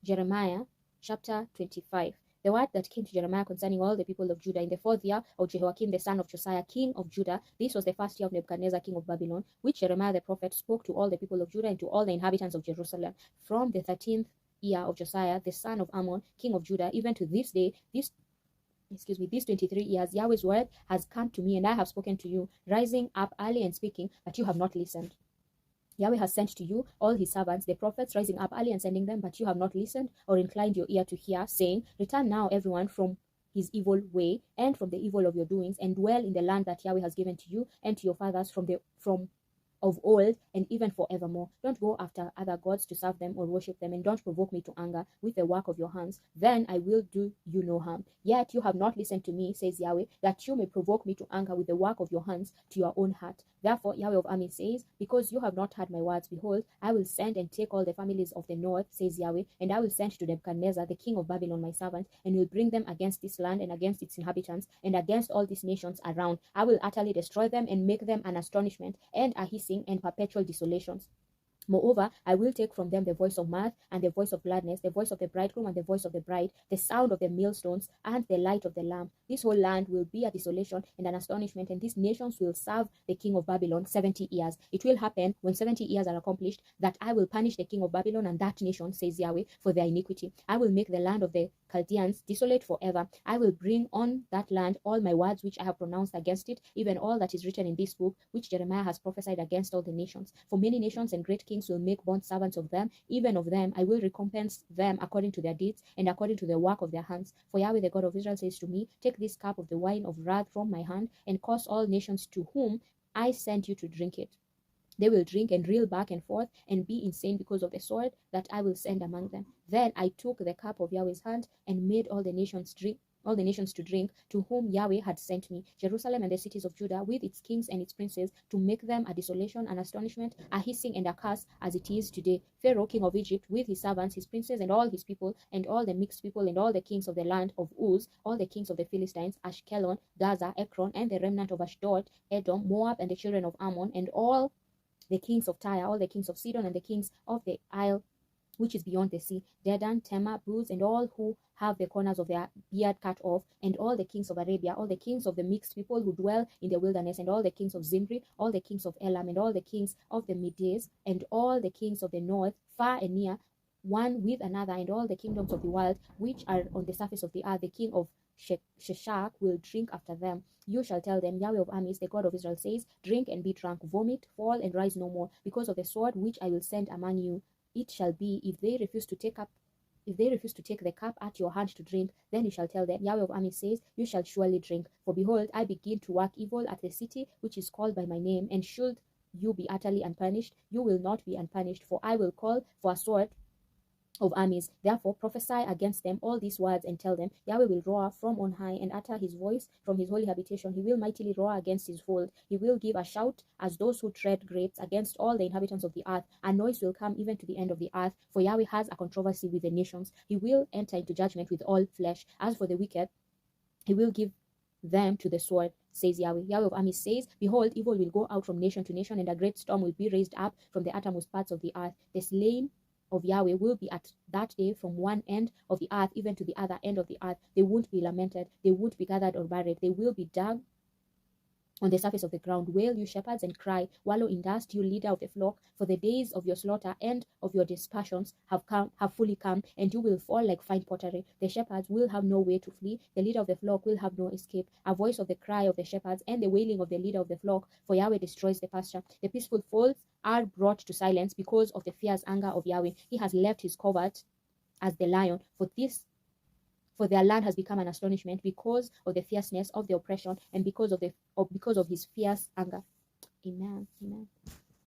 Jeremiah chapter 25. The word that came to Jeremiah concerning all the people of Judah in the 4th year of Jehoiakim the son of Josiah, king of Judah. This was the 1st year of Nebuchadnezzar, king of Babylon, which Jeremiah the prophet spoke to all the people of Judah and to all the inhabitants of Jerusalem. From the 13th year of Josiah, the son of Ammon, king of Judah, even to this day, these 23 years, Yahweh's word has come to me, and I have spoken to you, rising up early and speaking, but you have not listened. Yahweh has sent to you all his servants, the prophets, rising up early and sending them, but you have not listened or inclined your ear to hear, saying, Return now, everyone, from his evil way and from the evil of your doings, and dwell in the land that Yahweh has given to you and to your fathers from of old and even forevermore. Don't go after other gods to serve them or worship them, and don't provoke me to anger with the work of your hands. Then I will do you no harm. Yet you have not listened to me, says Yahweh, that you may provoke me to anger with the work of your hands to your own heart. Therefore, Yahweh of armies says, because you have not heard my words, behold, I will send and take all the families of the north, says Yahweh, and I will send to Nebuchadnezzar, the king of Babylon, my servant, and will bring them against this land and against its inhabitants and against all these nations around. I will utterly destroy them and make them an astonishment and a hissing and perpetual desolations. Moreover, I will take from them the voice of mirth and the voice of gladness, the voice of the bridegroom and the voice of the bride, the sound of the millstones and the light of the lamp. This whole land will be a desolation and an astonishment, and these nations will serve the king of Babylon 70 years. It will happen when 70 years are accomplished that I will punish the king of Babylon and that nation, says Yahweh, for their iniquity. I will make the land of the Chaldeans desolate forever. I will bring on that land all my words which I have pronounced against it, even all that is written in this book, which Jeremiah has prophesied against all the nations. For many nations and great kings will make bond servants of them, even of them I will recompense them according to their deeds and according to the work of their hands. For Yahweh the God of Israel says to me, Take this cup of the wine of wrath from my hand, and cause all nations to whom I sent you to drink it. They will drink and reel back and forth and be insane because of the sword that I will send among them. Then I took the cup of Yahweh's hand and made all the nations to drink, to whom Yahweh had sent me, Jerusalem and the cities of Judah, with its kings and its princes, to make them a desolation, an astonishment, a hissing and a curse, as it is today. Pharaoh, king of Egypt, with his servants, his princes, and all his people, and all the mixed people, and all the kings of the land of Uz, all the kings of the Philistines, Ashkelon, Gaza, Ekron, and the remnant of Ashdod, Edom, Moab, and the children of Ammon, and all the kings of Tyre, all the kings of Sidon, and the kings of the isle which is beyond the sea, Dedan, Tema, Buz, and all who have the corners of their beard cut off, and all the kings of Arabia, all the kings of the mixed people who dwell in the wilderness, and all the kings of Zimri, all the kings of Elam, and all the kings of the Medes, and all the kings of the north, far and near, one with another, and all the kingdoms of the world which are on the surface of the earth. The king of Sheshach will drink after them. You shall tell them, Yahweh of armies, the God of Israel says, Drink and be drunk, vomit, fall and rise no more, because of the sword which I will send among you. It shall be, if they refuse to take the cup at your hand to drink, then you shall tell them, Yahweh of armies says, You shall surely drink. For behold, I begin to work evil at the city which is called by my name, and should you be utterly unpunished, you will not be unpunished, for I will call for a sword of armies. Therefore prophesy against them all these words, and tell them, Yahweh will roar from on high and utter his voice from his holy habitation. He will mightily roar against his fold. He will give a shout as those who tread grapes against all the inhabitants of the earth. A noise will come even to the end of the earth, for Yahweh has a controversy with the nations. He will enter into judgment with all flesh. As for the wicked, he will give them to the sword, says Yahweh. Yahweh of armies says, Behold, evil will go out from nation to nation, and a great storm will be raised up from the uttermost parts of the earth. The slain of Yahweh will be at that day from one end of the earth even to the other end of the earth. They won't be lamented, they won't be gathered or buried, they will be dug on the surface of the ground. Wail, you shepherds, and cry. Wallow in dust, you leader of the flock, for the days of your slaughter and of your dispersions have fully come, and you will fall like fine pottery. The shepherds will have no way to flee, the leader of the flock will have no escape. A voice of the cry of the shepherds and the wailing of the leader of the flock, for Yahweh destroys the pasture. The peaceful folds are brought to silence because of the fierce anger of Yahweh. He has left his covert as the lion. For their land has become an astonishment because of the fierceness of the oppression, and because of his fierce anger. Amen. Amen.